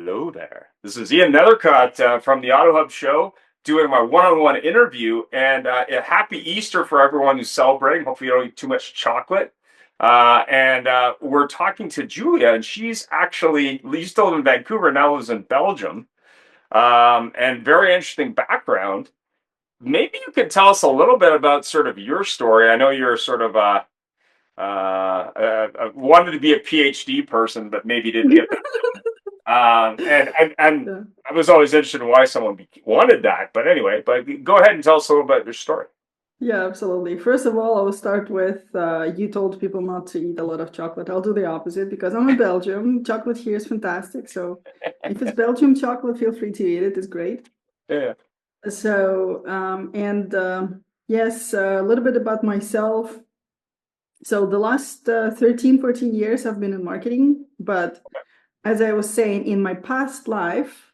Hello there. This is Ian Nethercutt from the Auto Hub Show, doing my one-on-one interview. And a happy Easter for everyone who's celebrating. Hopefully, you don't eat too much chocolate. And we're talking to Julia, and she's actually used to live in Vancouver, now lives in Belgium. And very interesting background. Maybe you could tell us a little bit about sort of your story. I know you're sort of wanted to be a PhD person, but maybe didn't get that. And Yeah. I was always interested in why someone wanted that. But anyway, go ahead and tell us a little about your story. Yeah, absolutely. First of all, I will start with you told people not to eat a lot of chocolate. I'll do the opposite because I'm in Belgium. Chocolate here is fantastic. So if it's Belgium chocolate, feel free to eat it. It's great. Yeah. So, yes, a little bit about myself. So the last 13, 14 years I've been in marketing. But as I was saying, in my past life,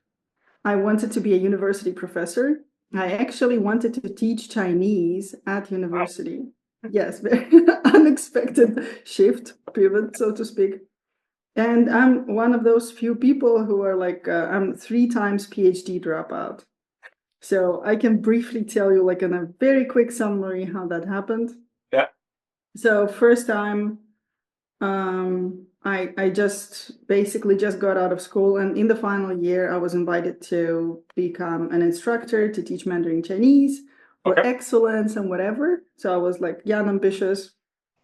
I wanted to be a university professor. I actually wanted to teach Chinese at Wow. university. Yes, very unexpected shift, pivot, so to speak. And I'm one of those few people who are like, I'm 3 times PhD dropout. So I can briefly tell you, like, in a very quick summary, how that happened. Yeah. So first time, I just basically just got out of school, and in the final year, I was invited to become an instructor to teach Mandarin Chinese for Okay. excellence and whatever. So I was like young, ambitious.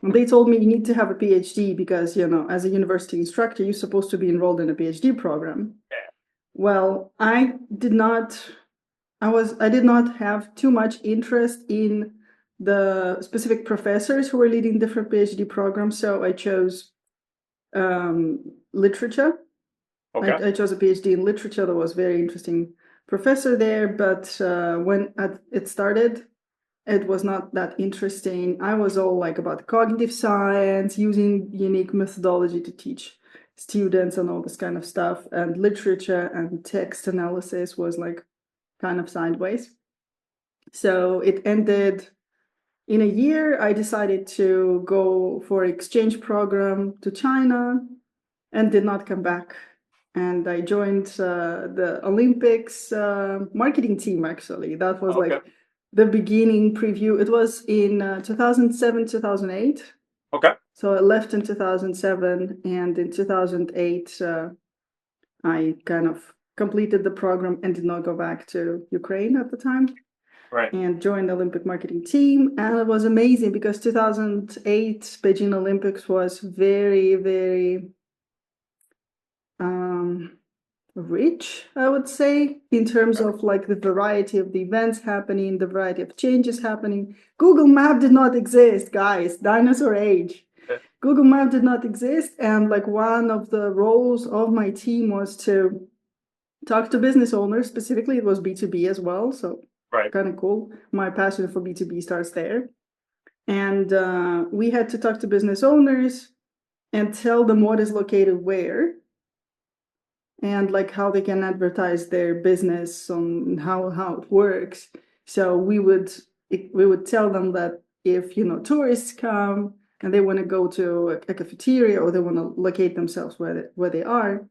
And they told me you need to have a PhD because, as a university instructor, you're supposed to be enrolled in a PhD program. Yeah. Well, I did not have too much interest in the specific professors who were leading different PhD programs, so I chose literature. Okay. I chose a PhD in literature. That was very interesting professor there, but when it started, it was not that interesting. I was all like about cognitive science, using unique methodology to teach students and all this kind of stuff, and literature and text analysis was like kind of sideways. So it ended in a year. I decided to go for exchange program to China and did not come back. And I joined the Olympics marketing team, actually. That was Okay. like the beginning preview. It was in 2007, 2008. Okay. So I left in 2007, and in 2008, I kind of completed the program and did not go back to Ukraine at the time, Right. and joined the Olympic marketing team. And it was amazing because 2008 Beijing Olympics was very, very rich, I would say, in terms Okay. of like the variety of the events happening, the variety of changes happening. Google Map did not exist, guys, dinosaur age. Yeah. Google Map did not exist. And like one of the roles of my team was to talk to business owners. Specifically, it was B2B as well. So Right. kind of cool. My passion for B2B starts there. And we had to talk to business owners and tell them what is located where, and like how they can advertise their business, on how it works. So we would tell them that if tourists come and they want to go to a cafeteria, or they want to locate themselves where they are,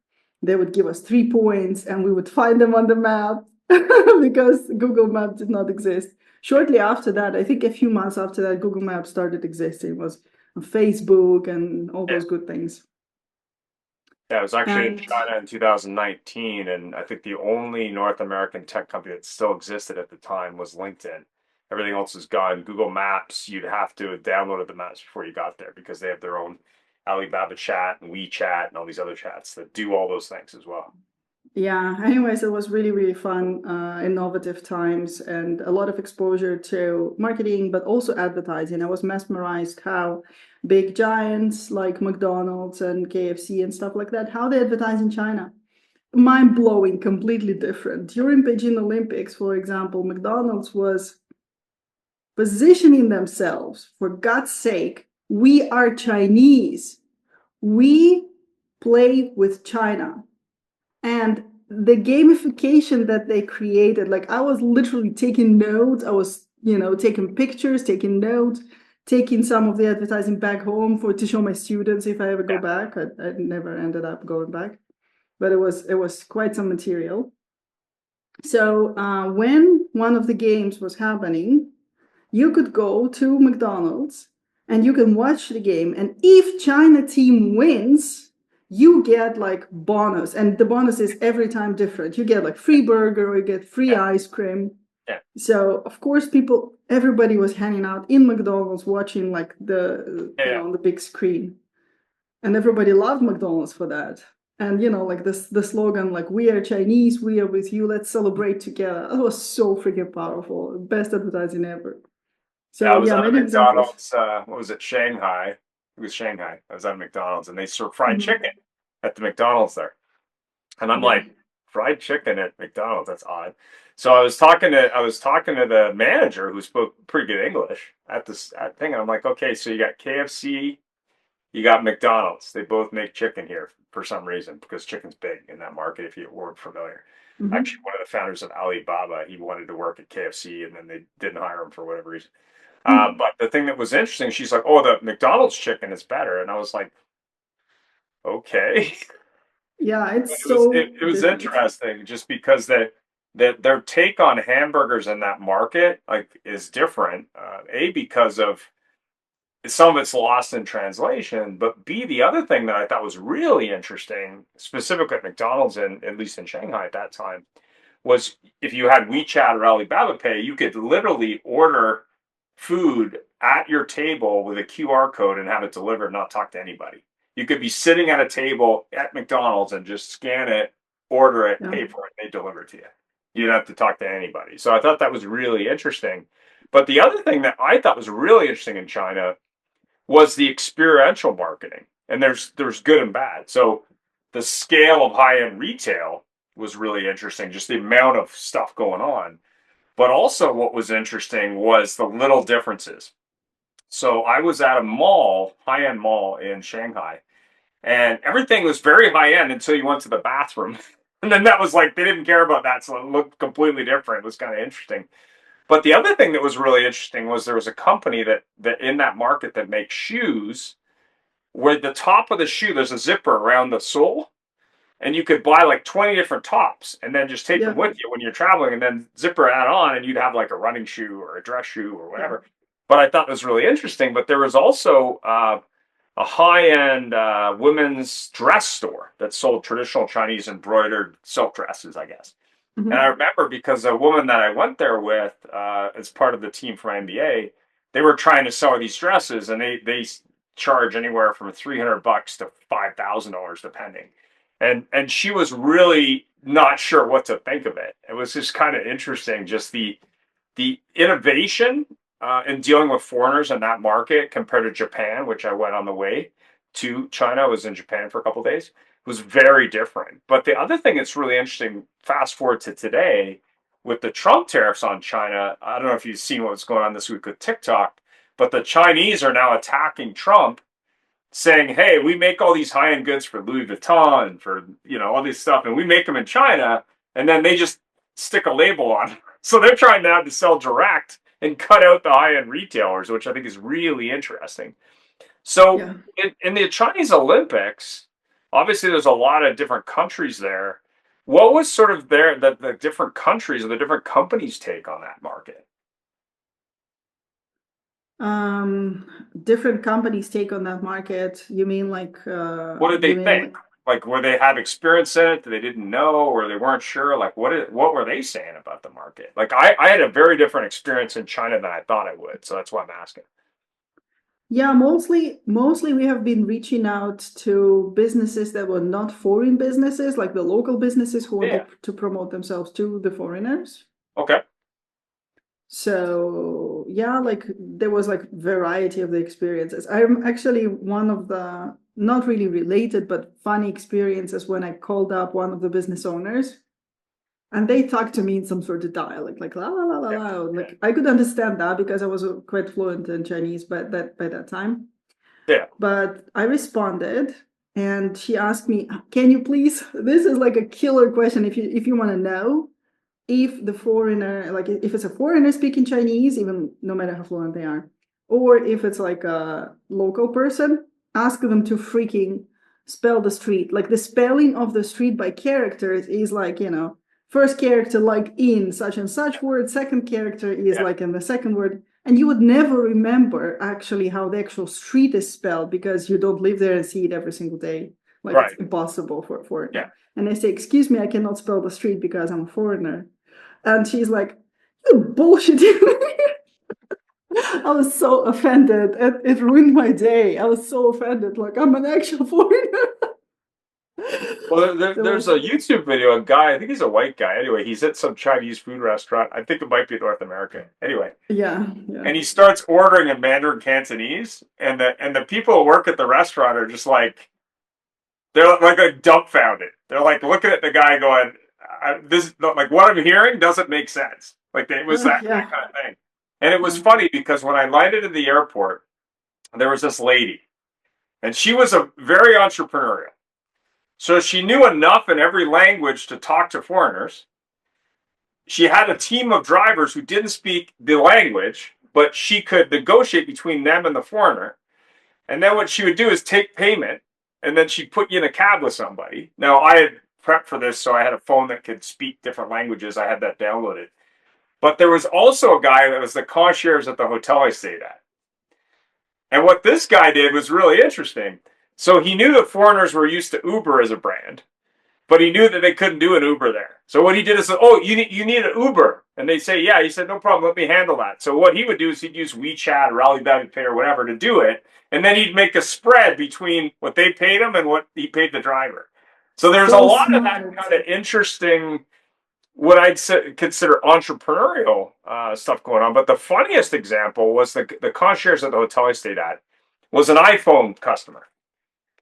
they would give us 3 points, and we would find them on the map because Google Map did not exist. Shortly after that, I think a few months after that, Google Maps started existing. It was on Facebook and all Yeah. those good things. Yeah. I was actually in And China in 2019, and I think the only North American tech company that still existed at the time was LinkedIn. Everything else is gone. Google Maps, you'd have to download the maps before you got there because they have their own Alibaba chat and WeChat and all these other chats that do all those things as well. yeah, anyways, it was really, really fun, innovative times, and a lot of exposure to marketing, but also advertising. I was mesmerized how big giants like McDonald's and KFC and stuff like that, how they advertise in China. Mind blowing, completely different. During Beijing Olympics, for example, McDonald's was positioning themselves, for God's sake, we are Chinese. We play with China. And the gamification that they created, like I was literally taking notes. I was, taking pictures, taking notes, taking some of the advertising back home to show my students if I ever go Yeah. back. I never ended up going back. but it was quite some material. So when one of the games was happening, you could go to McDonald's and you can watch the game. And if China team wins, you get like bonus. And the bonus is every time different. You get like free burger, or you get free Yeah. ice cream. Yeah. So of course, everybody was hanging out in McDonald's watching like Yeah. on the big screen. And everybody loved McDonald's for that. And like the slogan, like, "We are Chinese, we are with you, let's celebrate together." That was so freaking powerful. Best advertising ever. Yeah, I So was yeah, at a many examples. McDonald's. What was it? Shanghai. It was Shanghai. I was at a McDonald's, and they serve fried Mhm. chicken at the McDonald's there. And I'm Yeah. like, fried chicken at McDonald's? That's odd. So I was talking to the manager who spoke pretty good English at this thing, and I'm like, okay, so you got KFC, you got McDonald's. They both make chicken here for some reason because chicken's big in that market. If you weren't familiar, Hmm. actually, one of the founders of Alibaba, he wanted to work at KFC, and then they didn't hire him for whatever reason. But the thing that was interesting, she's like, "Oh, the McDonald's chicken is better," and I was like, "Okay." Yeah, it's It was it, so it was different. interesting just because that their take on hamburgers in that market like is different. A because of some of it's lost in translation, but B, the other thing that I thought was really interesting, specifically at McDonald's and at least in Shanghai at that time, was if you had WeChat or Alibaba Pay, you could literally order food at your table with a QR code and have it delivered, not talk to anybody. You could be sitting at a table at McDonald's and just scan it, order it, Yeah. pay for it, and they deliver it to you. You don't have to talk to anybody. So I thought that was really interesting. But the other thing that I thought was really interesting in China was the experiential marketing. And there's good and bad. So the scale of high-end retail was really interesting, just the amount of stuff going on. But also what was interesting was the little differences. So I was at a mall, high-end mall in Shanghai, and everything was very high-end until you went to the bathroom. And then that was like they didn't care about that, so it looked completely different. It was kind of interesting. But the other thing that was really interesting was there was a company that in that market that makes shoes where the top of the shoe there's a zipper around the sole and you could buy like 20 different tops and then just take them Yeah. with you when you're traveling and then zipper it on and you'd have like a running shoe or a dress shoe or Yeah. whatever. But I thought it was really interesting. But there was also a high-end women's dress store that sold traditional Chinese embroidered silk dresses, I guess. And I Hmm. remember because a woman that I went there with, as part of the team from NBA, they were trying to sell these dresses, and they charge anywhere from $300 to $5,000 depending. And she was really not sure what to think of it. It was just kind of interesting, just the innovation in dealing with foreigners in that market compared to Japan, which I went on the way to China. I was in Japan for a couple of days. Was very different. But the other thing that's really interesting, fast forward to today, with the Trump tariffs on China, I don't know if you've seen what's going on this week with TikTok, but the Chinese are now attacking Trump, saying, "Hey, we make all these high-end goods for Louis Vuitton, for all this stuff, and we make them in China," and then they just stick a label on. So they're trying now to sell direct and cut out the high-end retailers, which I think is really interesting. So Yeah. in the Chinese Olympics, obviously there's a lot of different countries there. What was sort of the different countries or the different companies' take on that market? Different companies take on that market. You mean What did they you mean think? like Like, were they have experience in it that they didn't know, or they weren't sure? Like, what were they saying about the market? Like, I had a very different experience in China than I thought I would, so that's why I'm asking. Yeah, mostly we have been reaching out to businesses that were not foreign businesses, like the local businesses who Yeah. wanted to promote themselves to the foreigners. Okay. So yeah, like there was like variety of the experiences. I'm actually one of the not really related but funny experiences when I called up one of the business owners and they talked to me in some sort of dialect, like la la la la Yeah. la. Yeah. Like I could understand that because I was quite fluent in Chinese by that time. Yeah. But I responded and she asked me, "Can you please?" This is like a killer question if you want to know if the foreigner, like if it's a foreigner speaking Chinese, even no matter how fluent they are, or if it's like a local person, ask them to freaking spell the street. Like the spelling of the street by characters is like, first character like in such and such word, second character is Yeah. like in the second word. And you would never remember actually how the actual street is spelled because you don't live there and see it every single day. Like it's Right. impossible for a Yeah. foreigner. And I say, excuse me, I cannot spell the street because I'm a foreigner. And she's like, you bullshit. I was so offended. It ruined my day. I was so offended. Like I'm an actual foreigner. Well, So there's a YouTube video. A guy, I think he's a white guy. Anyway, he's at some Chinese food restaurant. I think it might be North American. Anyway, yeah. and he starts ordering in Mandarin Cantonese, and the people who work at the restaurant are just like they're like dumbfounded. They're like looking at the guy, going, "This like what I'm hearing doesn't make sense." Like it was that Yeah. kind of thing. And it was Yeah. funny because when I landed in the airport, there was this lady, and she was a very entrepreneurial. So she knew enough in every language to talk to foreigners. She had a team of drivers who didn't speak the language, but she could negotiate between them and the foreigner. And then what she would do is take payment, and then she'd put you in a cab with somebody. Now, I had prepped for this, so I had a phone that could speak different languages. I had that downloaded. But there was also a guy that was the concierge at the hotel I stayed at. And what this guy did was really interesting. So he knew that foreigners were used to Uber as a brand, but he knew that they couldn't do an Uber there. So what he did is, oh, you need an Uber, and they say, yeah. He said, no problem, let me handle that. So what he would do is he'd use WeChat or Alibaba Pay or whatever to do it, and then he'd make a spread between what they paid him and what he paid the driver. So there's a So lot of that smart. kind of interesting, what I'd consider entrepreneurial stuff going on. But the funniest example was the concierge at the hotel I stayed at was an iPhone customer,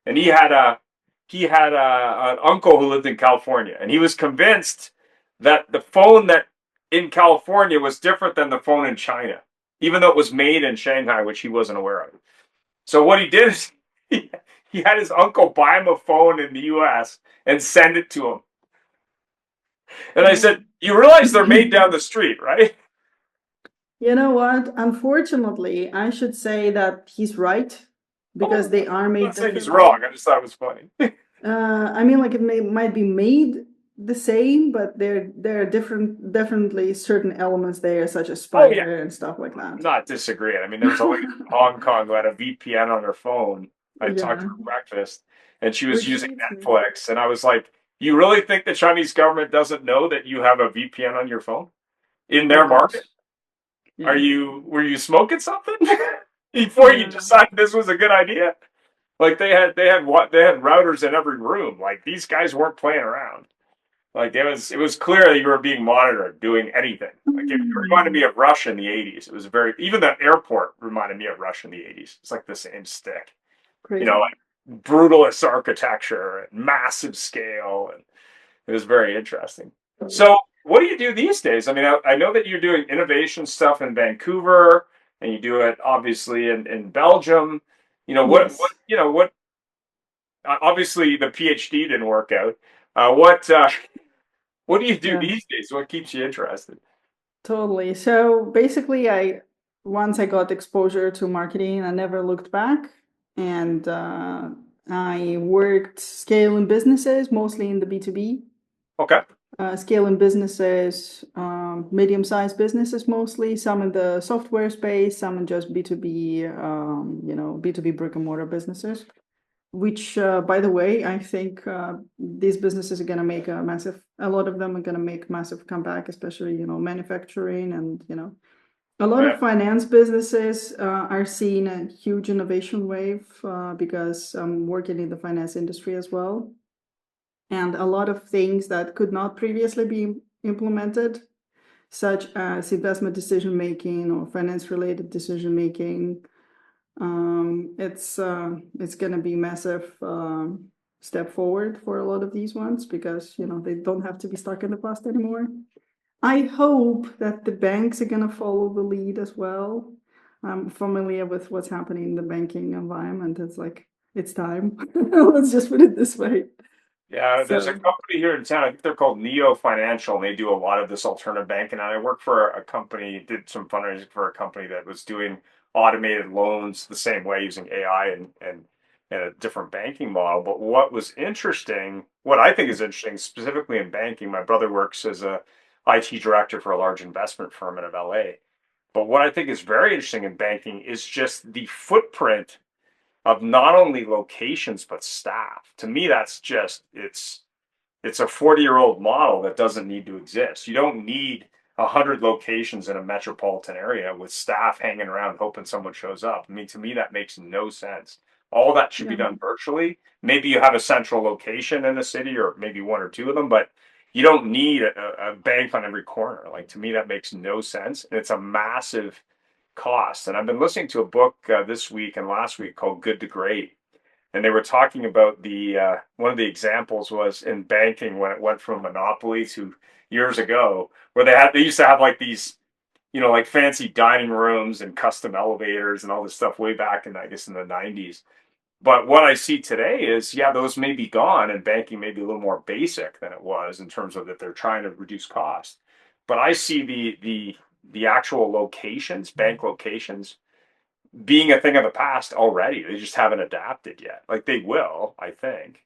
and he had an uncle who lived in California, and he was convinced that the phone that in California was different than the phone in China, even though it was made in Shanghai, which he wasn't aware of. So what he did is he had his uncle buy him a phone in the U.S. and send it to him. And I said, "You realize they're made down the street, right?" You know what? Unfortunately, I should say that he's right because Oh, they are I'm made not saying he's differently. wrong. I just thought it was funny. I mean, like might be made the same, but there are definitely certain elements there, such as Oh yeah, spyware and stuff like that. not disagreeing. I mean, there was a lady in Hong Kong who had a VPN on her phone. I talked to Yeah, her for breakfast, and she was which using leads me. Netflix, and I was like, "You really think the Chinese government doesn't know that you have a VPN on your phone in Of their market? course. Are Yeah. you smoking something before you Yeah. decided this was a good idea?" Like they had routers in every room. Like these guys weren't playing around. Like it was clear that you were being monitored doing anything. Like it reminded me Mm, of Russia in the 80s. It was very even the airport reminded me of Russia in the 80s. It's like the same stick. crazy. Like brutalist architecture and massive scale, and it was very interesting. So what do you do these days? I mean, I know that you're doing innovation stuff in Vancouver, and you do it obviously in Belgium. What Yes. obviously the PhD didn't work out. What do you do Yeah. these days? What keeps you interested? Totally. So basically, I once I got exposure to marketing, I never looked back, and I worked scaling businesses, mostly in the B2B. Okay. Scaling businesses, medium-sized businesses mostly, some in the software space, some in just B2B, B2B brick and mortar businesses. Which, by the way, I think these businesses are going to make a lot of them are going to make massive comeback, especially, manufacturing and, a lot Yeah. of finance businesses are seeing a huge innovation wave because I'm working in the finance industry as well. And a lot of things that could not previously be implemented, such as investment decision making or finance related decision making, it's going to be massive step forward for a lot of these ones because they don't have to be stuck in the past anymore. I hope that the banks are going to follow the lead as well. I'm familiar with what's happening in the banking environment. It's like it's time. Let's just put it this way. Yeah, there's a So company here in town. I think they're called Neo Financial, and they do a lot of this alternative banking. And I work for a company, did some fundraising for a company that was doing automated loans the same way using AI, and and a different banking model. But what was interesting, what I think is interesting, specifically in banking, my brother works as a IT director for a large investment firm out of LA. But what I think is very interesting in banking is just the footprint of not only locations but staff. To me, that's just it's a 40-year-old model that doesn't need to exist. You don't need 100 locations in a metropolitan area with staff hanging around hoping someone shows up. I mean, to me, that makes no sense. All that should be Yeah. done virtually. Maybe you have a central location in a city or maybe one or two of them, but you don't need a bank on every corner. Like, to me, that makes no sense. And it's a massive cost. And I've been listening to a book this week and last week called Good to Great, and they were talking about the one of the examples was in banking when it went from monopoly to years ago, where they used to have like these, like fancy dining rooms and custom elevators and all this stuff way back in, I guess, in the 90s. But what I see today is, yeah, those may be gone, and banking may be a little more basic than it was in terms of that they're trying to reduce cost. But I see the actual locations, bank locations, being a thing of the past already. They just haven't adapted yet. Like, they will, I think,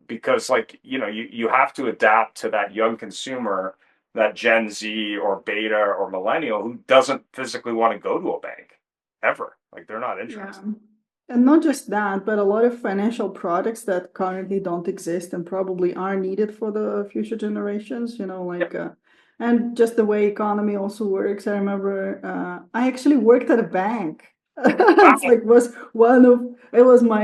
because, like, you have to adapt to that young consumer, that Gen Z or Beta or Millennial who doesn't physically want to go to a bank ever. Like, they're not Yeah. interested. And not just that, but a lot of financial products that currently don't exist and probably are needed for the future generations, Yep. and just the way economy also works. I remember I actually worked at a bank. It's Wow. like it was my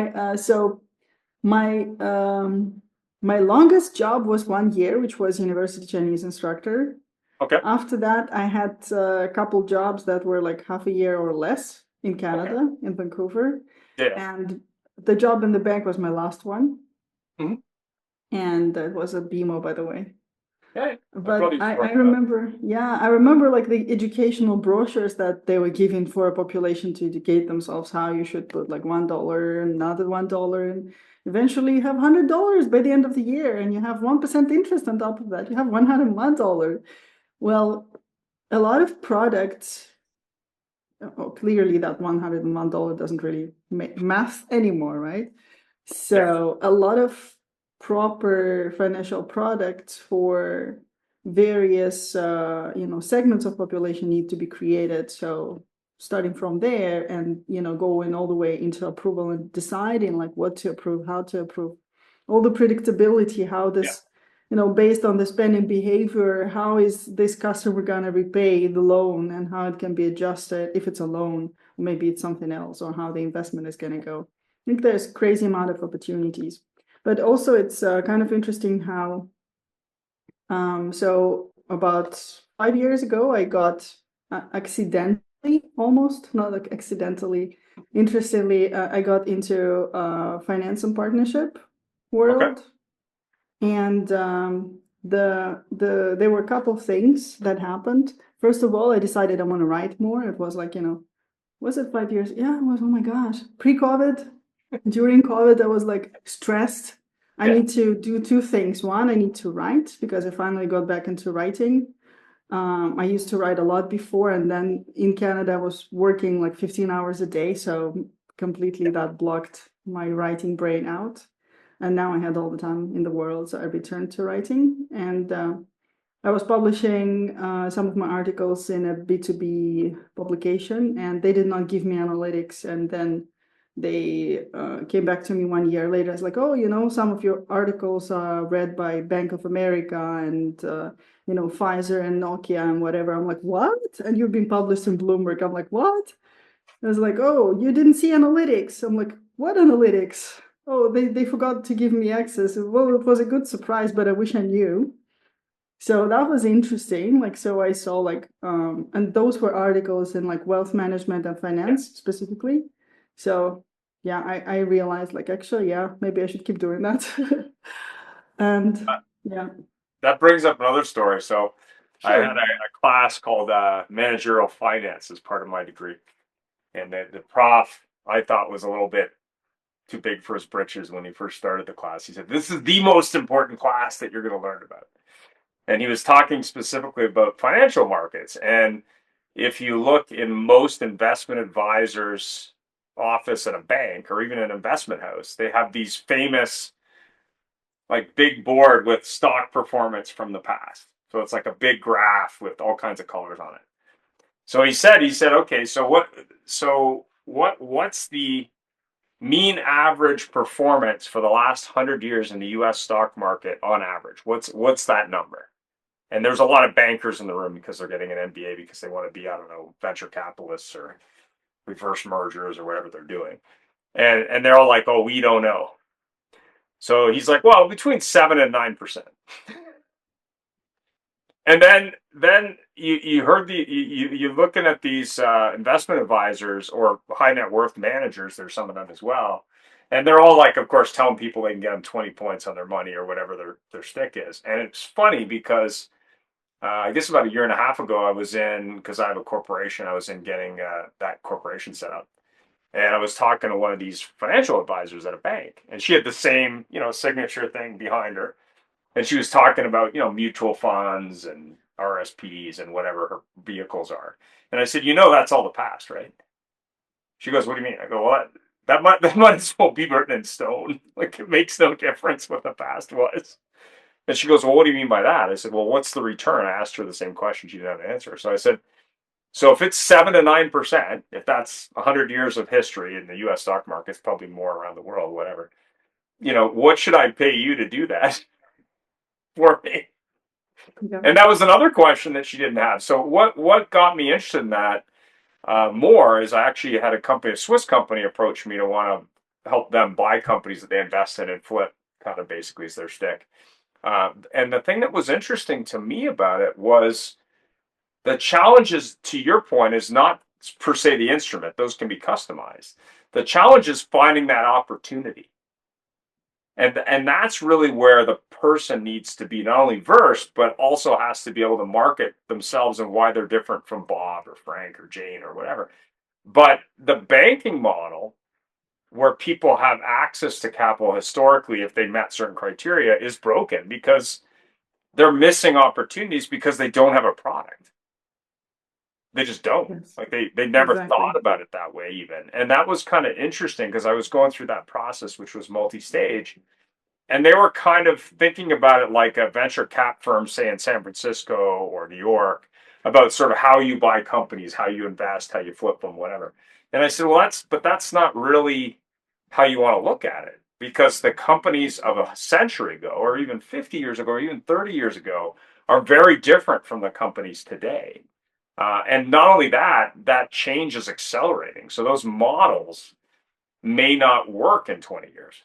my longest job was 1 year, which was university Chinese instructor. Okay. After that, I had a couple jobs that were like half a year or less in Okay. Canada, in Vancouver. Yeah. And the job in the bank was my last one. Mhm. And it was a BMO, by the way. Yeah. My But brother used to I work for that. remember, yeah, I remember like the educational brochures that they were giving for a population to educate themselves how you should put like $1, another $1, and eventually you have $100 by the end of the year, and you have 1% interest on top of that. You have $101. Well, a lot of products, clearly that $101 doesn't really make math anymore, right? Yeah. So a lot of proper financial products for various segments of population need to be created. So starting from there and going all the way into approval and deciding like what to approve, how to approve, all the predictability, how Yeah. this based on the spending behavior, how is this customer going to repay the loan and how it can be adjusted if it's a loan, or maybe it's something else, or how the investment is going to go. I think there's crazy amount of opportunities, but also it's kind of interesting how. So about 5 years ago, I got accidentally, almost not like accidentally, interestingly, I got into finance and partnership Okay. world, and there were a couple of things that happened. First of all, I decided I want to write more. It was like, was it 5 years? Yeah, it was, oh my gosh, pre-COVID. During COVID, I was like stressed. I Yeah. need to do two things. One, I need to write because I finally got back into writing. I used to write a lot before, and then in Canada, I was working like 15 hours a day. So completely that blocked my writing brain out. And now I had all the time in the world. So I returned to writing. And I was publishing some of my articles in a B2B publication, and they did not give me analytics. And then they came back to me 1 year later. It's like, oh, some of your articles are read by Bank of America and, Pfizer and Nokia and whatever. I'm like, what? And you've been published in Bloomberg. I'm like, what? I was like, oh, you didn't see analytics. I'm like, what analytics? Oh, they forgot to give me access. Well, it was a good surprise, but I wish I knew. So that was interesting. Like, so I saw like, and those were articles in like wealth management and Yeah. finance specifically. So yeah, I realized like, actually, yeah, maybe I should keep doing that. And yeah, That brings up another story. So I had sure. a class called managerial finance as part of my degree. And the prof I thought was a little bit too big for his britches when he first started the class. He said, "This is the most important class that you're going to learn about." And he was talking specifically about financial markets. And if you look in most investment advisors' office at a bank or even an investment house, they have these famous like big board with stock performance from the past. So it's like a big graph with all kinds of colors on it. So he said, okay, what's the mean average performance for the last 100 years in the U.S. stock market on average? What's that number? And there's a lot of bankers in the room because they're getting an MBA because they want to be, I don't know, venture capitalists or reverse mergers or whatever they're doing. And they're all like, oh, we don't know. So he's like, well, between 7 and 9%. And then you heard you're looking at these investment advisors or high net worth managers. There's some of them as well, and they're all like, of course, telling people they can get them 20 points on their money or whatever their stick is. And it's funny because I guess about a year and a half ago, I was in because I have a corporation. I was in getting that corporation set up, and I was talking to one of these financial advisors at a bank, and she had the same signature thing behind her. And she was talking about, mutual funds and RSPs and whatever her vehicles are. And I said, that's all the past, right? She goes, what do you mean? I go, well, that might as well be written in stone. Like it makes no difference what the past was. And she goes, well, what do you mean by that? I said, well, what's the return? I asked her the same question. She didn't have an answer. So I said, so if it's 7 to 9%, if that's 100 years of history in the U.S. stock market, it's probably more around the world, whatever. What should I pay you to do that for me? Yeah. And that was another question that she didn't have. So what got me interested in that more is I actually had a Swiss company approach me to want to help them buy companies that they invest in and flip, kind of basically is their stick. And the thing that was interesting to me about it was the challenges, to your point, is not per se the instrument. Those can be customized. The challenge is finding that opportunity. And that's really where the person needs to be not only versed, but also has to be able to market themselves and why they're different from Bob or Frank or Jane or whatever. But the banking model, where people have access to capital historically, if they met certain criteria, is broken because they're missing opportunities because they don't have a product. They just don't. Yes. Like they never Exactly. thought about it that way even. And that was kind of interesting because I was going through that process, which was multi-stage. And they were kind of thinking about it like a venture cap firm, say in San Francisco or New York, about sort of how you buy companies, how you invest, how you flip them, whatever. And I said, well, that's not really how you want to look at it, because the companies of a century ago, or even 50 years ago, or even 30 years ago, are very different from the companies today. And not only that, that change is accelerating. So those models may not work in 20 years.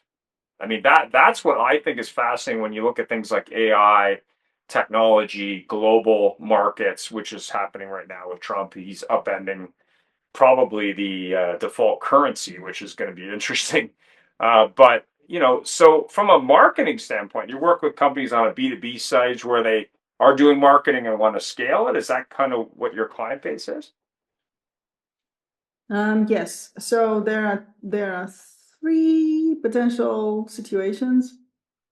I mean, that's what I think is fascinating when you look at things like AI, technology, global markets, which is happening right now with Trump. He's upending probably the default currency, which is going to be interesting. But so from a marketing standpoint, you work with companies on a B2B site where they are doing marketing and want to scale it. Is that kind of what your client base is? Yes. So there are three potential situations,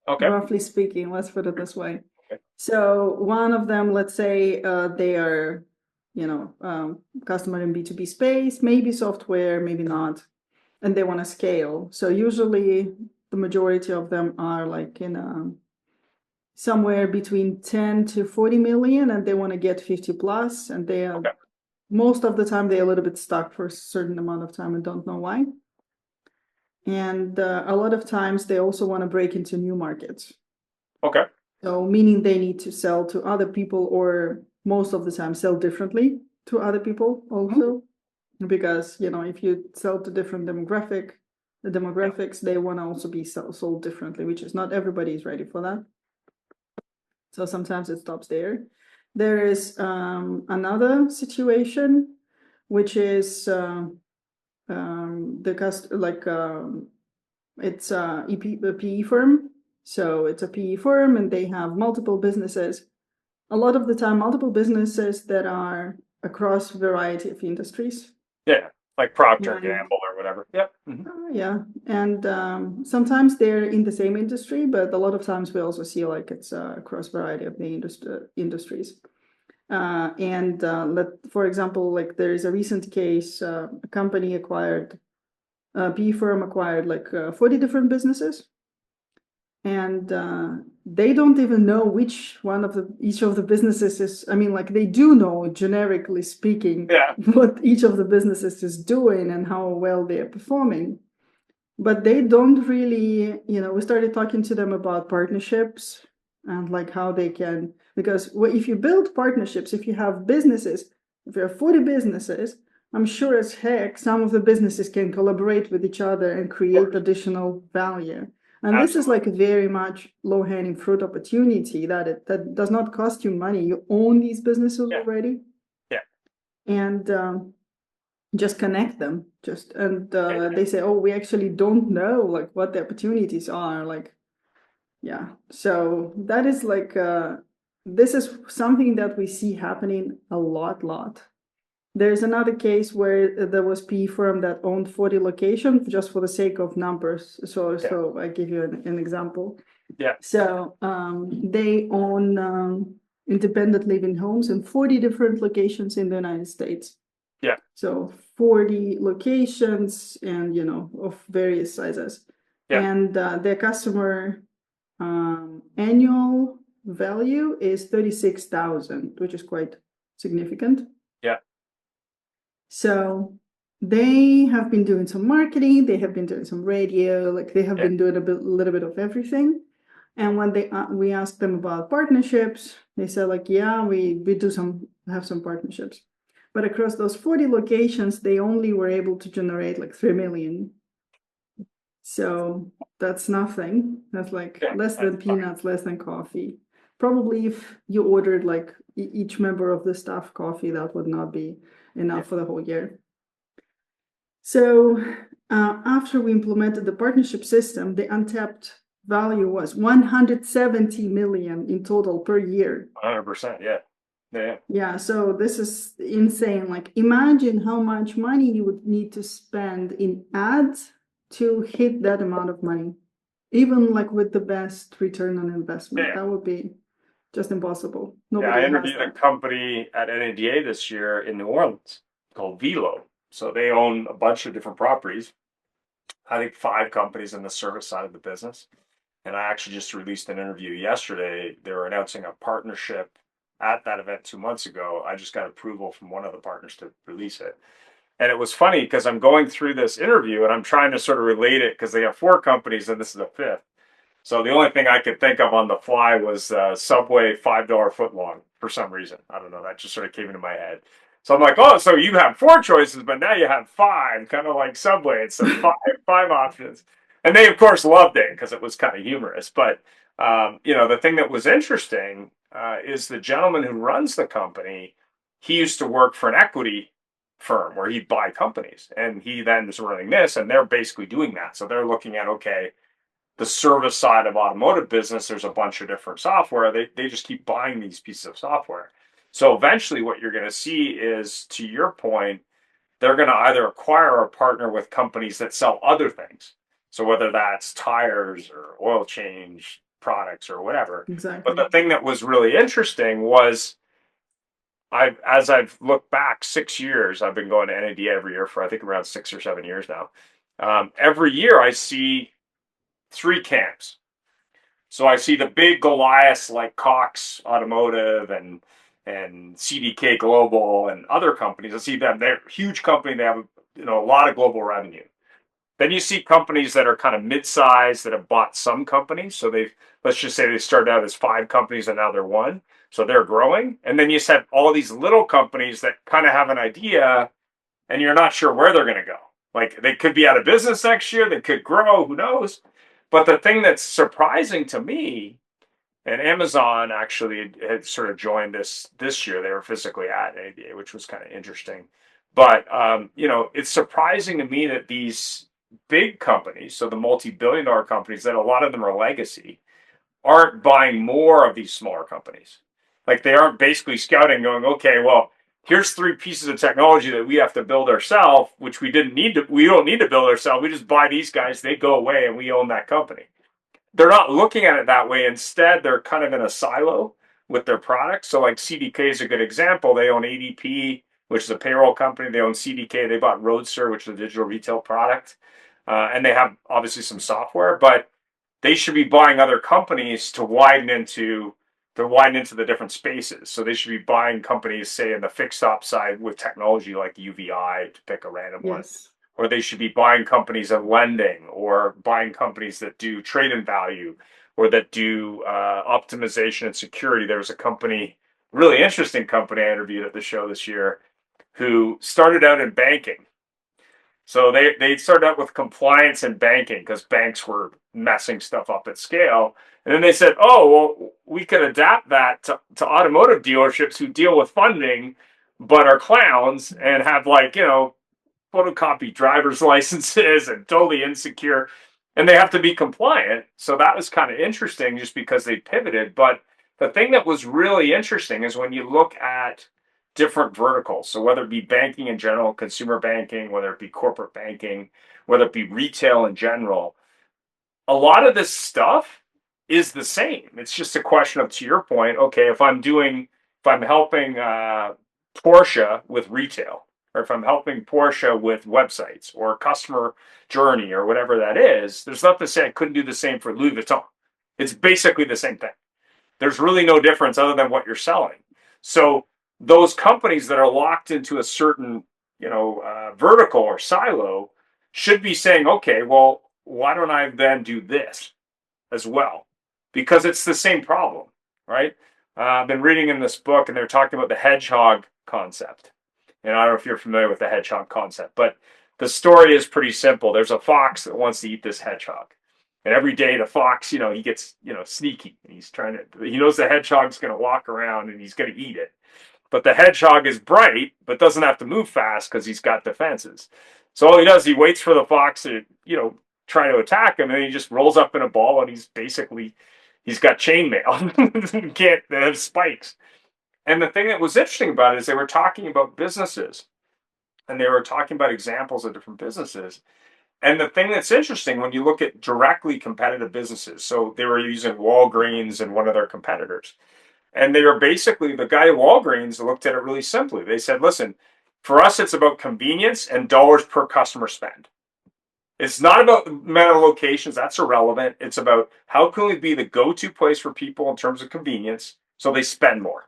Okay. roughly speaking. Let's put it this way. Okay. So one of them, let's say, they are, customer in B2B space, maybe software, maybe not, and they want to scale. So usually the majority of them are like in somewhere between 10 to 40 million, and they want to get 50 plus, and they are Okay. most of the time they're a little bit stuck for a certain amount of time and don't know why. And a lot of times they also want to break into new markets. Okay. So meaning they need to sell to other people, or most of the time sell differently to other people also. Because, if you sell to different the demographics, they want to also be sold differently, which is not everybody is ready for that. So sometimes it stops there. There is another situation, which is it's a PE firm. So it's a PE firm, and they have multiple businesses. A lot of the time, multiple businesses that are across a variety of industries. Yeah, like Procter and And Gamble or whatever. Yep. yeah, and sometimes they're in the same industry, but a lot of times we also see like it's across variety of the industries. For example, like there is a recent case, a company acquired PE firm acquired like 40 different businesses, and they don't even know which one of each of the businesses is. I mean, like they do know, generically speaking, Yeah. what each of the businesses is doing and how well they are performing. But they don't really, we started talking to them about partnerships and like how they can, because if you build partnerships, if you have businesses, if you have 40 businesses, I'm sure as heck some of the businesses can collaborate with each other and create additional value. And this is Absolutely. like a very much low-hanging fruit opportunity that does not cost you money. You own these businesses Yeah. already, Yeah. and just connect them. And Yeah. they say, oh, we actually don't know like what the opportunities are. Like, yeah. So that is like this is something that we see happening a lot. There's another case where there was PE firm that owned 40 locations just for the sake of numbers. Yeah. So I give you an example. Yeah. So they own independent living homes in 40 different locations in the United States. Yeah. So 40 locations and, of various sizes. Yeah. And their customer annual value is 36,000, which is quite significant. Yeah. So they have been doing some marketing, they have been doing some radio, like they have Yeah. been doing a little bit of everything. And when we asked them about partnerships, they said like, yeah, we do have some partnerships. But across those 40 locations, they only were able to generate like 3 million. So that's nothing. That's like Yeah. less That's than fine. peanuts, less than coffee. Probably if you ordered like each member of the staff coffee, that would not be Yeah. enough for the whole year. So after we implemented the partnership system, the untapped value was 170 million in total per year. 100%. Yeah. Yeah. Yeah, so this is insane. Like, imagine how much money you would need to spend in ads to hit that amount of money, even like with the best return on investment. Yeah. That would be just impossible. Yeah. I Nobody has interviewed a that. company at NADA this year in New Orleans called Velo. So they own a bunch of different properties. I think 5 companies in the service side of the business. And I actually just released an interview yesterday. They were announcing a partnership at that event 2 months ago. I just got approval from one of the partners to release it. And it was funny because I'm going through this interview and I'm trying to sort of relate it because they have 4 companies and this is a fifth. So the only thing I could think of on the fly was Subway $5 footlong for some reason. I don't know. That just sort of came into my head. So I'm like, oh, so you have 4 choices, but now you have 5, kind of like Subway. It's a five options. And they, of course, loved it because it was kind of humorous. But, the thing that was interesting is the gentleman who runs the company, he used to work for an equity firm where he'd buy companies. And he then was running this, and they're basically doing that. So they're looking at, okay, the service side of automotive business, there's a bunch of different software. They just keep buying these pieces of software. So eventually what you're going to see is, to your point, they're going to either acquire or partner with companies that sell other things. So whether that's tires or oil change products or whatever. But Exactly. the thing that was really interesting was as I've looked back 6 years, I've been going to NAD every year for I think around 6 or 7 years now. Every year I see 3 camps. So I see the big Goliaths like Cox Automotive and CDK Global and other companies. I see them; they're a huge company. They have a lot of global revenue. Then you see companies that are kind of mid-sized that have bought some companies. So let's just say they started out as 5 companies and now they're one. So they're growing. And then you have all these little companies that kind of have an idea and you're not sure where they're going to go. Like they could be out of business next year. They could grow. Who knows? But the thing that's surprising to me, and Amazon actually had sort of joined this year. They were physically at ADA, which was kind of interesting. But it's surprising to me that these big companies, so the multi-billion-dollar companies, that a lot of them are legacy, aren't buying more of these smaller companies. Like they aren't basically scouting, going, okay, well, here's 3 pieces of technology that we have to build ourselves, which we don't need to build ourselves. We just buy these guys, they go away, and we own that company. They're not looking at it that way. Instead, they're kind of in a silo with their products. So like CDK is a good example. They own ADP, which is a payroll company. They own CDK. They bought Roadster, which is a digital retail product. And they have obviously some software, but they should be buying other companies to widen into the different spaces. So they should be buying companies, say, in the fixed op side with technology like UVI, to pick a random one. Yes. Or they should be buying companies in lending, or buying companies that do trade in value, or that do optimization and security. There was a company, really interesting company I interviewed at the show this year, who started out in banking. So they started out with compliance and banking because banks were messing stuff up at scale. And then they said, oh, well, we could adapt that to automotive dealerships who deal with funding, but are clowns and have, like, photocopy driver's licenses and totally insecure, and they have to be compliant. So that was kind of interesting just because they pivoted. But the thing that was really interesting is when you look at different verticals. So whether it be banking in general, consumer banking, whether it be corporate banking, whether it be retail in general, a lot of this stuff is the same. It's just a question of, to your point, okay, if I'm helping Porsche with retail, or if I'm helping Porsche with websites or customer journey or whatever that is, there's nothing to say I couldn't do the same for Louis Vuitton. It's basically the same thing. There's really no difference other than what you're selling. So those companies that are locked into a certain, vertical or silo should be saying, okay, well, why don't I then do this as well? Because it's the same problem, right? I've been reading in this book, and they're talking about the hedgehog concept. And I don't know if you're familiar with the hedgehog concept, but the story is pretty simple. There's a fox that wants to eat this hedgehog. And every day the fox, he gets, sneaky. He knows the hedgehog's going to walk around and he's going to eat it. But the hedgehog is bright, but doesn't have to move fast because he's got defenses. So all he does, he waits for the fox to, try to attack him, and he just rolls up in a ball, and he's got chainmail. He can't, they have spikes. And the thing that was interesting about it is they were talking about businesses, and they were talking about examples of different businesses. And the thing that's interesting when you look at directly competitive businesses, so they were using Walgreens and one of their competitors. And they were basically, the guy at Walgreens looked at it really simply. They said, listen, for us, it's about convenience and dollars per customer spend. It's not about the amount of locations. That's irrelevant. It's about how can we be the go-to place for people in terms of convenience so they spend more.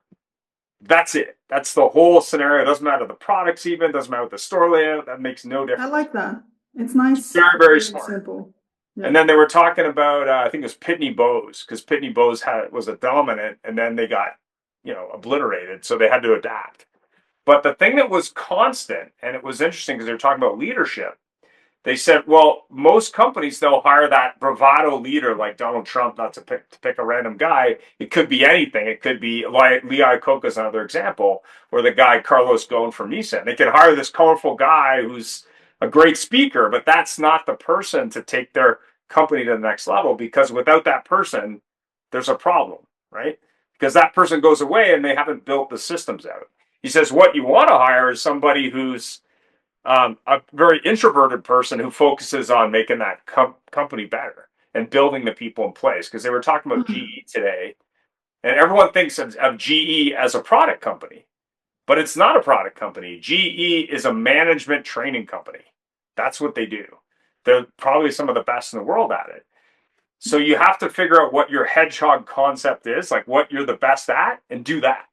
That's it. That's the whole scenario. It doesn't matter the products even. It doesn't matter the store layout. That makes no difference. I like that. It's nice. It's very, very smart. Simple. Yeah. And then they were talking about, I think it was Pitney Bowes, because Pitney Bowes was a dominant, and then they got, obliterated. So they had to adapt. But the thing that was constant, and it was interesting because they were talking about leadership, they said, well, most companies, they'll hire that bravado leader like Donald Trump, not to pick a random guy. It could be anything. It could be Lee Iacocca is another example, or the guy Carlos Ghosn from Nissan. They could hire this colorful guy who's a great speaker, but that's not the person to take their company to the next level, because without that person, there's a problem, right? Because that person goes away and they haven't built the systems out. He says what you want to hire is somebody who's a very introverted person who focuses on making that company better and building the people in place. Because they were talking about GE today, and everyone thinks of GE as a product company, but it's not a product company. GE is a management training company. That's what they do. They're probably some of the best in the world at it. So you have to figure out what your hedgehog concept is, like what you're the best at, and do that.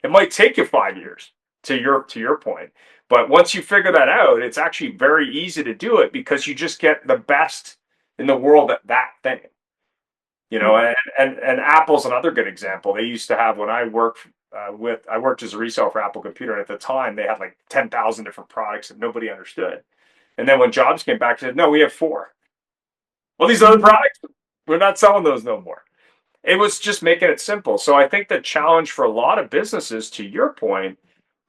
It might take you 5 years, to your point. But once you figure that out, it's actually very easy to do it, because you just get the best in the world at that thing. And Apple's another good example. They used to have, when I worked I worked as a reseller for Apple Computer, and at the time they had like 10,000 different products that nobody understood. And then when Jobs came back, they said, no, we have 4. Well, these other products, we're not selling those no more. It was just making it simple. So I think the challenge for a lot of businesses, to your point,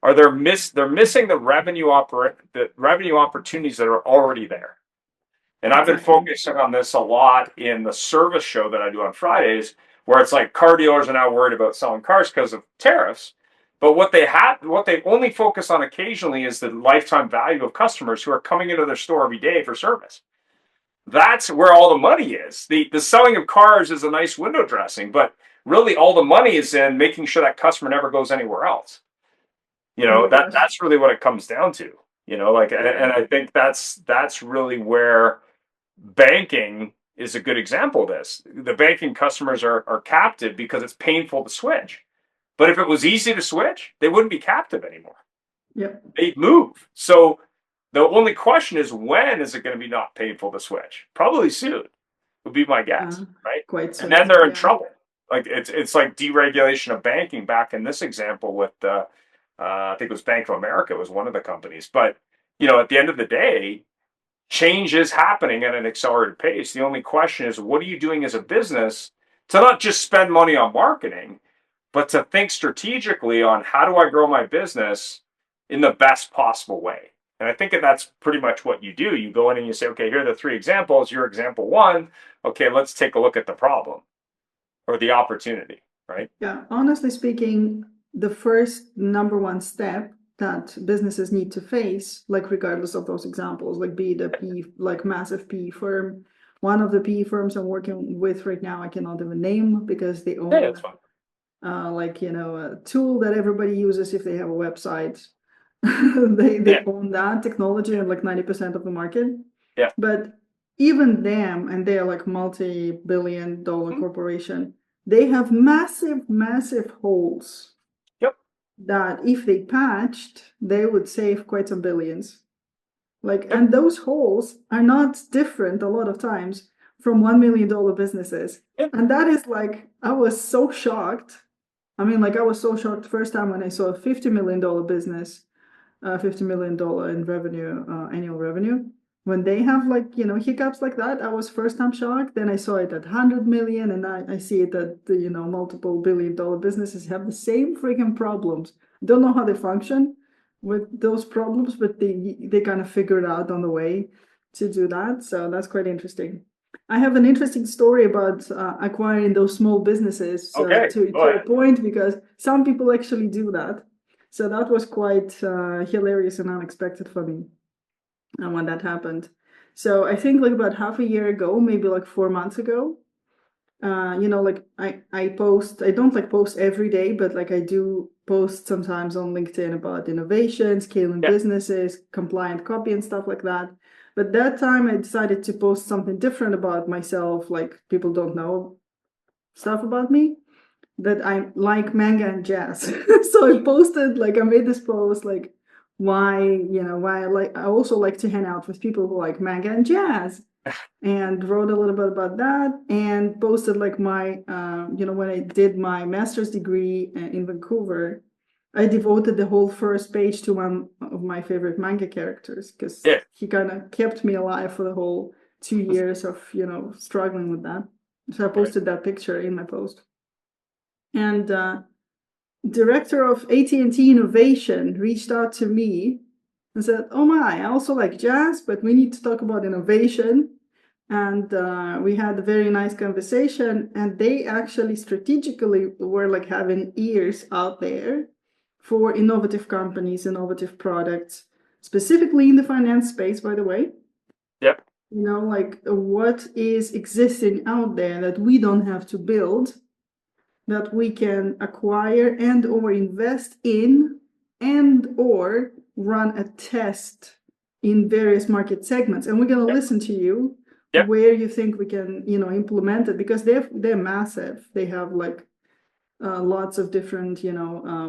are they're missing the revenue opportunities that are already there. And I've been focusing on this a lot in the service show that I do on Fridays, where it's like car dealers are now worried about selling cars because of tariffs. But what they only focus on occasionally is the lifetime value of customers who are coming into their store every day for service. That's where all the money is. The selling of cars is a nice window dressing, but really all the money is in making sure that customer never goes anywhere else. Oh my gosh. That's really what it comes down to. Like, Yeah. and I think that's really where banking is a good example of this. The banking customers are captive because it's painful to switch. But if it was easy to switch, they wouldn't be captive anymore. Yep. They'd move. So the only question is, when is it going to be not painful to switch? Probably soon, would be my guess, Uh, right? Quite And then soon. they're in Yeah. trouble. Like it's like deregulation of banking back in this example with I think it was Bank of America was one of the companies. But at the end of the day, change is happening at an accelerated pace. The only question is, what are you doing as a business to not just spend money on marketing, but to think strategically on how do I grow my business in the best possible way? And I think that's pretty much what you do. You go in and you say, okay, here are the three examples. Your example one. Okay, let's take a look at the problem or the opportunity, right? Yeah. Honestly speaking, the first number one step that businesses need to face, like regardless of those examples, like be it a P, like massive PE firm, one of the PE firms I'm working with right now, I cannot even name because they Yeah, that's own fine. like a tool that everybody uses if they have a website. They Yeah, own that technology and like 90% of the market. yeah, But even them, and they're like multi-billion dollar mhm, corporation, they have massive, massive holes yep, that if they patched, they would save quite some billions. Like, yep, and those holes are not different a lot of times from $1 million businesses. yep, And that is like, I was so shocked. I mean, like, I was so shocked the first time when I saw a $50 million business, $50 million in revenue, annual revenue. When they have like, hiccups like that, I was first time shocked. Then I saw it at 100 million, and I see it at the, multiple $1 billion businesses have the same freaking problems. Don't know how they function with those problems, but they kind of figure it out on the way to do that. So that's quite interesting. I have an interesting story about acquiring those small businesses okay, go to a ahead. point because some people actually do that. So that was quite hilarious and unexpected for me when that happened. So I think like about half a year ago, maybe like 4 months ago, like I post, I don't like post every day, but like I do post sometimes on LinkedIn about innovation, scaling Yeah, businesses, compliant copy and stuff like that. But that time I decided to post something different about myself, like people don't know stuff about me, that I like manga and jazz. So I posted, like, I made this post, like, why I also like to hang out with people who like manga and jazz, and wrote a little bit about that, and posted like my, when I did my master's degree in Vancouver, I devoted the whole first page to one of my favorite manga characters because yeah, he kind of kept me alive for the whole 2 years of, struggling with that. So I right. posted that picture in my post. And director of AT&T Innovation reached out to me and said, "Oh my, I also like jazz, but we need to talk about innovation." And we had a very nice conversation. And they actually strategically were like having ears out there for innovative companies, innovative products, specifically in the finance space, by the way. Yep, Like what is existing out there that we don't have to build, that we can acquire and or invest in and or run a test in various market segments. And we're going to yep, listen to you yep, where you think we can, implement it, because they're massive. They have like lots of different,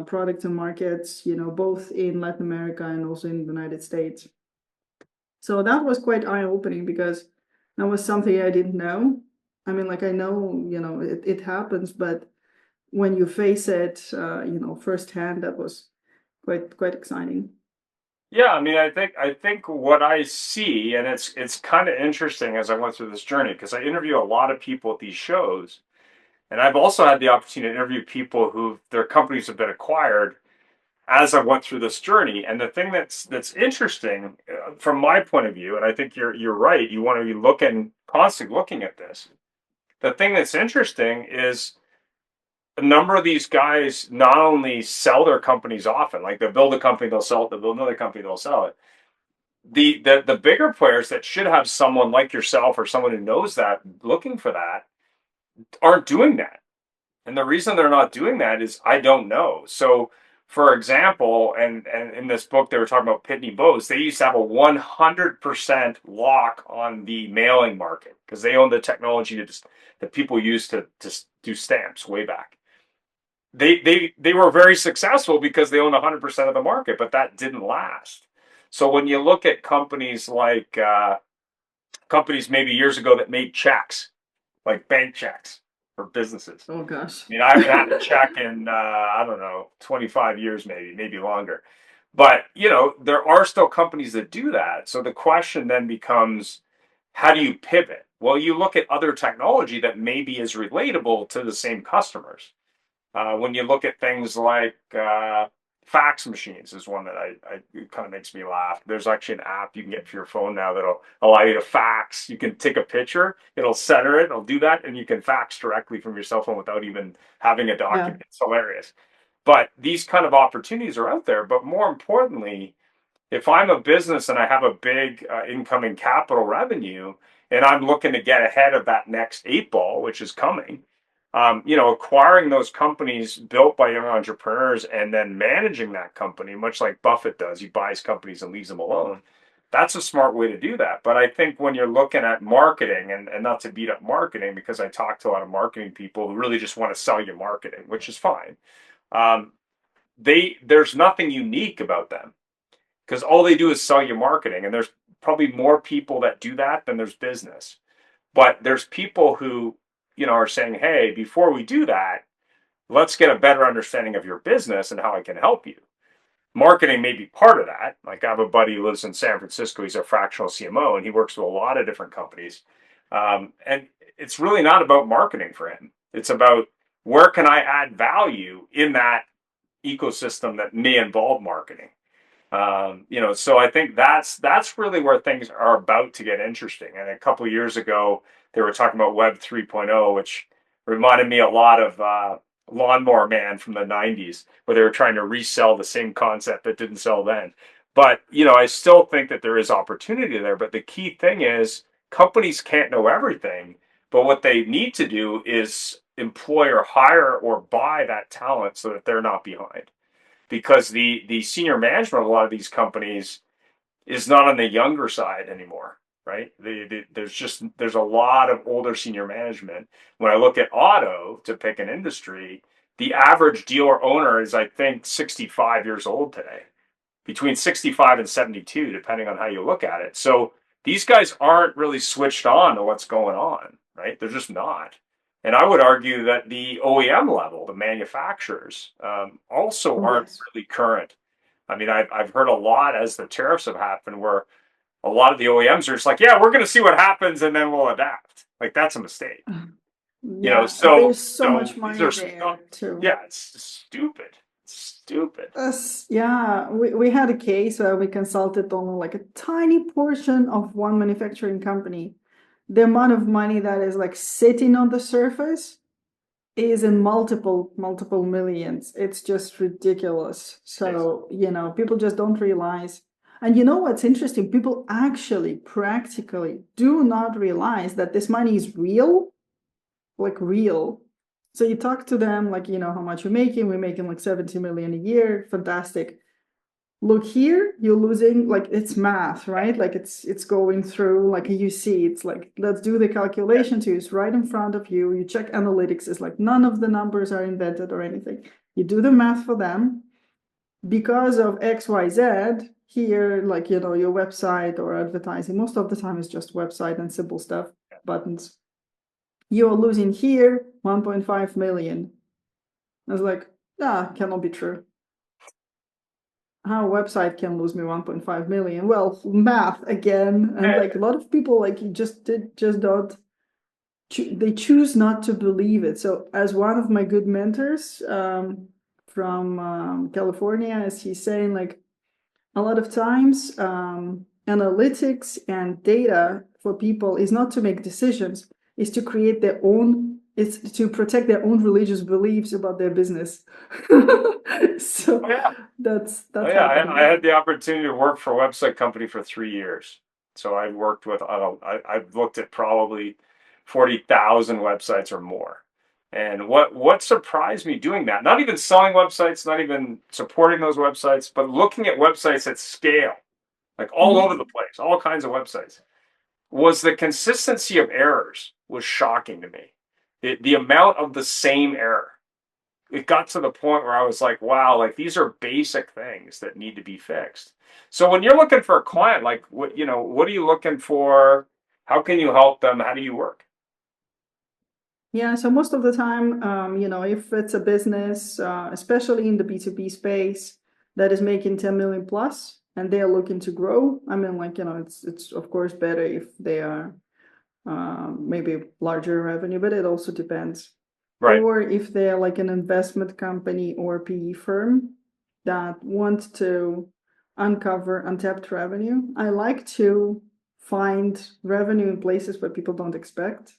products and markets, both in Latin America and also in the United States. So that was quite eye-opening because that was something I didn't know. I mean, like I know, it happens, but when you face it, firsthand, that was quite exciting. yeah. I mean, I think what I see, and it's kind of interesting as I went through this journey because I interview a lot of people at these shows, and I've also had the opportunity to interview people who their companies have been acquired as I went through this journey. And the thing that's interesting from my point of view, and I think you're right. You want to be constantly looking at this. The thing that's interesting is a number of these guys not only sell their companies often, like they'll build a company, they'll sell it, they'll build another company, they'll sell it. The bigger players that should have someone like yourself or someone who knows that looking for that aren't doing that. And the reason they're not doing that is I don't know. So for example, and in this book they were talking about Pitney Bowes. They used to have a 100% lock on the mailing market because they owned the technology that people used to do stamps way back. They were very successful because they owned 100% of the market, but that didn't last. So when you look at companies like companies maybe years ago that made checks, like bank checks for businesses. Oh gosh. I mean, I haven't had a check in I don't know, 25 years, maybe longer. But there are still companies that do that. So the question then becomes, how do you pivot? Well, you look at other technology that maybe is relatable to the same customers. When you look at things like fax machines is one that it kind of makes me laugh. There's actually an app you can get for your phone now that'll allow you to fax. You can take a picture, it'll center it, it'll do that, and you can fax directly from your cell phone without even having a Yeah. document. It's hilarious. But these kind of opportunities are out there. But more importantly, if I'm a business and I have a big incoming capital revenue and I'm looking to get ahead of that next eight ball, which is coming, acquiring those companies built by young entrepreneurs and then managing that company, much like Buffett does, he buys companies and leaves them alone. That's a smart way to do that. But I think when you're looking at marketing, and not to beat up marketing, because I talk to a lot of marketing people who really just want to sell you marketing, which is fine. Um, there's nothing unique about them because all they do is sell you marketing, and there's probably more people that do that than there's business. But there's people who are saying, hey, before we do that, let's get a better understanding of your business and how I can help you. Marketing may be part of that. Like I have a buddy who lives in San Francisco. He's a fractional CMO and he works with a lot of different companies. And it's really not about marketing for him. It's about where can I add value in that ecosystem that may involve marketing. So I think that's really where things are about to get interesting. And a couple of years ago, they were talking about Web 3.0, which reminded me a lot of Lawnmower Man from the 90s, where they were trying to resell the same concept that didn't sell then. But I still think that there is opportunity there. But the key thing is companies can't know everything, but what they need to do is employ or hire or buy that talent so that they're not behind because the senior management of a lot of these companies is not on the younger side anymore, right? There's a lot of older senior management. When I look at auto, to pick an industry, the average dealer owner is, I think, 65 years old today, between 65 and 72, depending on how you look at it. So these guys aren't really switched on to what's going on, right? They're just not. And I would argue that the OEM level, the manufacturers, also aren't Yes. really current. I mean, I've heard a lot as the tariffs have happened where a lot of the OEMs are just like, yeah, we're going to see what happens and then we'll adapt. Like that's a mistake. Yeah, So there's so much these money are there too. yeah, it's stupid. It's stupid. Yeah, we had a case where we consulted on like a tiny portion of one manufacturing company. The amount of money that is like sitting on the surface is in multiple millions. It's just ridiculous. Yes. So, people just don't realize. And you know what's interesting? People actually practically do not realize that this money is real, like real. So you talk to them like, how much you're making. We're making like 70 million a year. Fantastic. Look here, you're losing, like it's math, right? Like it's going through, like you see, it's like, let's do the Yeah. calculation to you. It's right in front of you. You check analytics. It's like none of the numbers are invented or anything. You do the math for them because of XYZ here, like, your website or advertising. Most of the time it's just website and simple stuff, buttons. You're losing here 1.5 million. I was like, cannot be true. How a website can lose me 1.5 million? Well, math again, and like a lot of people like just don't. They choose not to believe it. So, as one of my good mentors from California, as he's saying, like a lot of times, analytics and data for people is not to make decisions, is to create their own. It's to protect their own religious beliefs about their business. So Oh yeah. Oh that's yeah. happening. I had the opportunity to work for a website company for 3 years. So I worked with I don't I've looked at probably 40,000 websites or more. And what surprised me doing that, not even selling websites, not even supporting those websites, but looking at websites at scale, like all over Mhm. the place, all kinds of websites, was the consistency of errors was shocking to me. The amount of the same error. It got to the point where I was like, wow, like these are basic things that need to be fixed. So when you're looking for a client, like what are you looking for? How can you help them? How do you work? Yeah, so most of the time, if it's a business, especially in the B2B space that is making 10 million plus and they are looking to grow, I mean, like, it's of course better if they are maybe larger revenue, but it also depends. Right, Or if they're like an investment company or PE firm that want to uncover untapped revenue. I like to find revenue in places where people don't expect.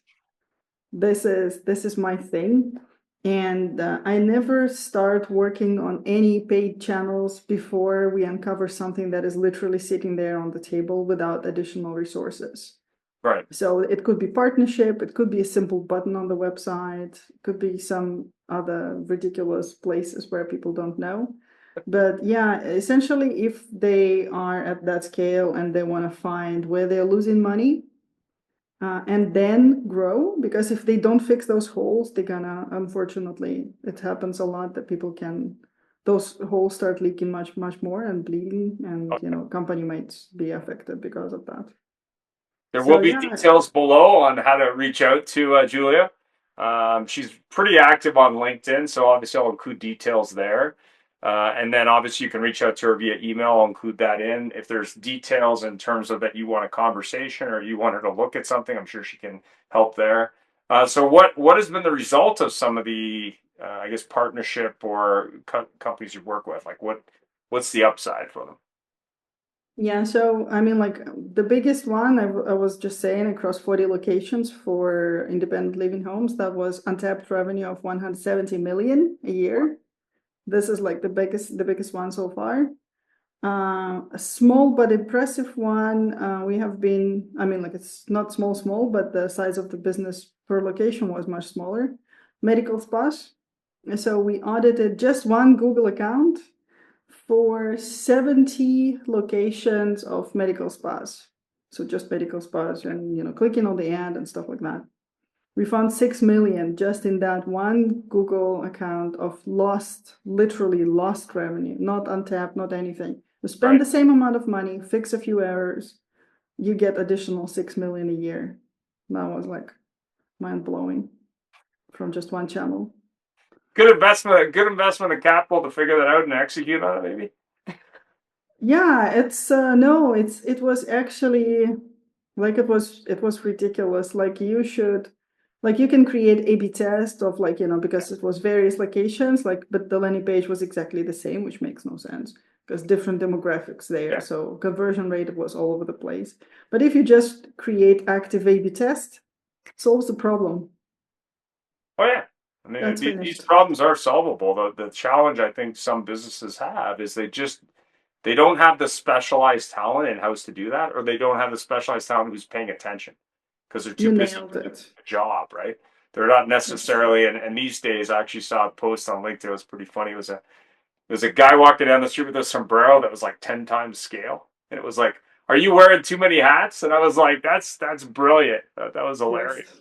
This is my thing, and I never start working on any paid channels before we uncover something that is literally sitting there on the table without additional resources. right. So it could be partnership, it could be a simple button on the website, it could be some other ridiculous places where people don't know. But yeah, essentially, if they are at that scale and they want to find where they're losing money, and then grow, because if they don't fix those holes, they're gonna, unfortunately, it happens a lot that people can, those holes start leaking much, much more and bleeding, and Okay. company might be affected because of that. There will So be yeah. details below on how to reach out to Julia. She's pretty active on LinkedIn, so obviously I'll include details there. And then obviously you can reach out to her via email. I'll include that in. If there's details in terms of that you want a conversation or you want her to look at something, I'm sure she can help there. So what has been the result of some of the I guess partnership or companies you work with? Like what's the upside for them? Yeah, so I mean, like the biggest one, I was just saying, across 40 locations for independent living homes, that was untapped revenue of 170 million a year. This is like the biggest one so far. A small but impressive one, we have been, I mean, like it's not small, but the size of the business per location was much smaller. Medical spas. And so we audited just one Google account for 70 locations of medical spas. So just medical spas and, clicking on the ad and stuff like that. We found 6 million just in that one Google account of literally lost revenue, not untapped, not anything. You spend Right. the same amount of money, fix a few errors, you get additional 6 million a year. That was like mind blowing from just one channel. Good investment of capital to figure that out and execute on it, maybe. Yeah, it's no, it was actually like it was ridiculous. Like you can create A/B test of, like, because it was various locations, like, but the landing page was exactly the same, which makes no sense because different demographics there. Yeah. So conversion rate was all over the place. But if you just create active A/B test, it solves the problem. Oh yeah. I mean, That's these finished. problems are solvable. The challenge I think some businesses have is they don't have the specialized talent in house to do that, or they don't have the specialized talent who's paying attention because they're too You busy nailed it. with the job, right? They're not Yes. necessarily. And these days, I actually saw a post on LinkedIn. It was pretty funny. It was a guy walking down the street with a sombrero that was like 10 times scale, and it was like, "Are you wearing too many hats?" And I was like, "That's brilliant. That was Yes. hilarious."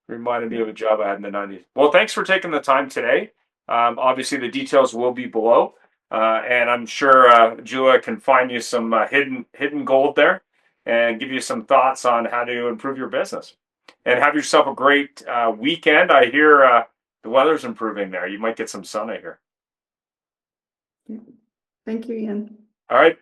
Reminded me Yeah. of a job I had in the 90s. Well, thanks for taking the time today. Obviously, the details will be below, and I'm sure Julia can find you some hidden gold there, and give you some thoughts on how to improve your business. And have yourself a great weekend. I hear the weather's improving there. You might get some sun, I hear. Yeah. Thank you, Ian. All right.